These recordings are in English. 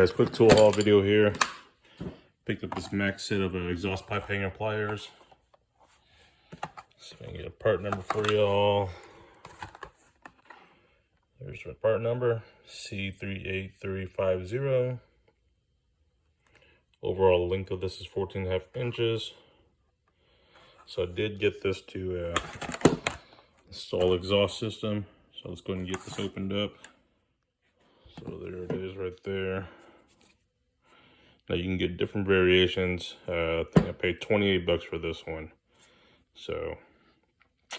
guys, quick tool haul video here. Picked up this max set of exhaust pipe hanger pliers. So I can get a part number for y'all. There's my part number, C38350. Overall length of this is 14.5 inches. So I did get this to install exhaust system. So let's go ahead and get this opened up. So there it is right there. Now you can get different variations. I think I paid 28 bucks for this one. So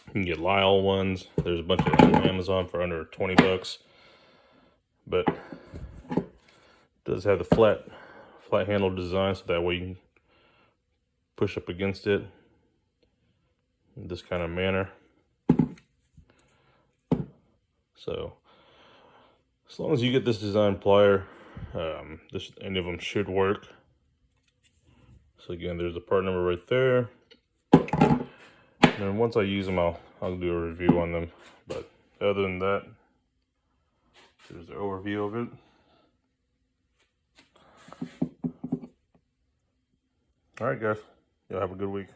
you can get Lyle ones. There's a bunch of them on Amazon for under 20 bucks. But it does have the flat handle design, so that way you can push up against it in this kind of manner. So as long as you get this design plier, any of them should work. So again, there's the part number right there. And then once I use them, I'll do a review on them. But other than that, there's the overview of it. All right, guys, y'all have a good week.